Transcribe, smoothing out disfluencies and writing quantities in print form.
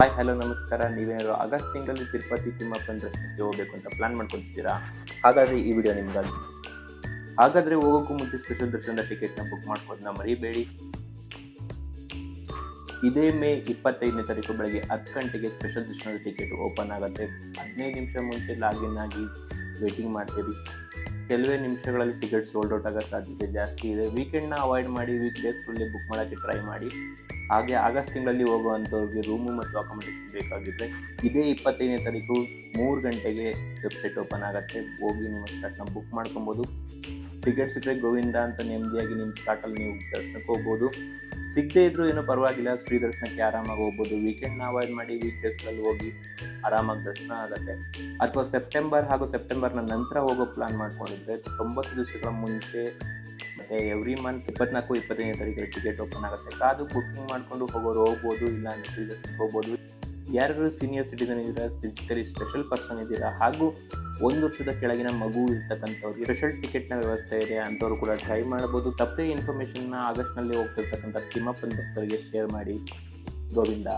Hi hello ನಮಸ್ಕಾರ. ನೀವೇನಾದ್ರು August ತಿಂಗಳಲ್ಲಿ ತಿರುಪತಿ ತಿಮ್ಮಪ್ಪನ ದರ್ಶನಕ್ಕೆ ಹೋಗ್ಬೇಕು ಅಂತ ಪ್ಲಾನ್ ಮಾಡ್ಕೊತಿದ್ದೀರಾ? ಹಾಗಾದರೆ ಈ ವಿಡಿಯೋ ನಿಮ್ಗಾಗಿ. ಹಾಗಾದರೆ ಹೋಗೋಕ್ಕೂ ಮುಂಚೆ ಸ್ಪೆಷಲ್ ದರ್ಶನದ ಟಿಕೆಟ್ನ ಬುಕ್ ಮಾಡ್ಕೋದನ್ನ ಮರಿಬೇಡಿ. ಇದೇ ಮೇ 25ನೇ ತಾರೀಕು ಬೆಳಗ್ಗೆ 10 ಗಂಟೆಗೆ ಸ್ಪೆಷಲ್ ದರ್ಶನದ ಟಿಕೆಟ್ ಓಪನ್ ಆಗುತ್ತೆ. 15 ನಿಮಿಷ ಮುಂಚೆ ಲಾಗಿನ್ ಆಗಿ ವೇಟಿಂಗ್ ಮಾಡ್ತೀವಿ. ಕೆಲವೇ ನಿಮಿಷಗಳಲ್ಲಿ ಟಿಕೆಟ್ ಸೋಲ್ಡ್ ಔಟ್ ಆಗೋ ಸಾಧ್ಯತೆ ಜಾಸ್ತಿ ಇದೆ. ವೀಕೆಂಡ್ನ ಅವಾಯ್ಡ್ ಮಾಡಿ ವೀಕ್ ಡೇಸ್ಗಳಲ್ಲಿ ಬುಕ್ ಮಾಡೋಕ್ಕೆ ಟ್ರೈ ಮಾಡಿ. ಹಾಗೆ ಆಗಸ್ಟ್ ತಿಂಗಳಲ್ಲಿ ಹೋಗುವಂಥವ್ರಿಗೆ ರೂಮು ಮತ್ತು ಅಕಾಮಿಡೇಷನ್ ಬೇಕಾಗಿದ್ದರೆ ಇದೇ 25ನೇ ತಾರೀಕು 3 ಗಂಟೆಗೆ ವೆಬ್ಸೈಟ್ ಓಪನ್ ಆಗುತ್ತೆ. ಹೋಗಿ ನಿಮ್ಮ ಸ್ಲಾಟ್ನ ಬುಕ್ ಮಾಡ್ಕೊಬೋದು. ಟಿಕೆಟ್ ಸಿಕ್ಕರೆ ಗೋವಿಂದ ಅಂತ ನೆಮ್ಮದಿಯಾಗಿ ನಿಮ್ಮ ಸ್ಲಾಟಲ್ಲಿ ನೀವು ದರ್ಶನಕ್ಕೆ ಹೋಗ್ಬೋದು. ಸಿಗದೇ ಇದ್ರೂ ಏನೂ ಪರವಾಗಿಲ್ಲ, ಫ್ರೀ ದರ್ಶನಕ್ಕೆ ಆರಾಮಾಗಿ ಹೋಗ್ಬೋದು. ವೀಕೆಂಡ್ನ ಅವಾಯ್ಡ್ ಮಾಡಿ ವೀಕ್ ಡೇಸ್ಗಳಲ್ಲಿ ಹೋಗಿ ಆರಾಮಾಗಿ ದರ್ಶನ ಆಗುತ್ತೆ. ಅಥವಾ ಸೆಪ್ಟೆಂಬರ್ ಹಾಗೂ ಸೆಪ್ಟೆಂಬರ್ನ ನಂತರ ಹೋಗೋ ಪ್ಲಾನ್ ಮಾಡ್ಕೊಂಡಿದ್ರೆ 90 ದಿವಸಗಳ ಮುಂಚೆ ಮತ್ತು ಎವ್ರಿ ಮಂತ್ 24-25ನೇ ತಾರೀಕಲ್ಲಿ ಟಿಕೆಟ್ ಓಪನ್ ಆಗುತ್ತೆ. ಕಾದು ಬುಕ್ಕಿಂಗ್ ಮಾಡಿಕೊಂಡು ಹೋಗೋರು ಹೋಗ್ಬೋದು, ಇಲ್ಲ ಅಂದರೆ ಫ್ರೀ ದರ್ಶನಕ್ಕೆ ಹೋಗ್ಬೋದು. ಯಾರು ಸೀನಿಯರ್ ಸಿಟಿಸನ್ ಇದ್ದೀರಾ, ಫಿಸಿಕಲಿ ಸ್ಪೆಷಲ್ ಪರ್ಸನ್ ಇದ್ದೀರಾ, ಹಾಗೂ 1 ವರ್ಷದ ಕೆಳಗಿನ ಮಗು ಇರ್ತಕ್ಕಂಥವ್ರಿಗೆ ಸ್ಪೆಷಲ್ ಟಿಕೆಟ್ನ ವ್ಯವಸ್ಥೆ ಇದೆ, ಅಂಥವ್ರು ಕೂಡ ಟ್ರೈ ಮಾಡ್ಬೋದು. ತಪ್ಪದೇ ಇನ್ಫಾರ್ಮೇಷನ್ನ ಆಗಸ್ಟ್ನಲ್ಲಿ ಹೋಗ್ತಿರ್ತಕ್ಕಂಥ ತಿಮ್ಮಪ್ಪನ ಭಕ್ತರಿಗೆ ಶೇರ್ ಮಾಡಿ. ಗೋವಿಂದ.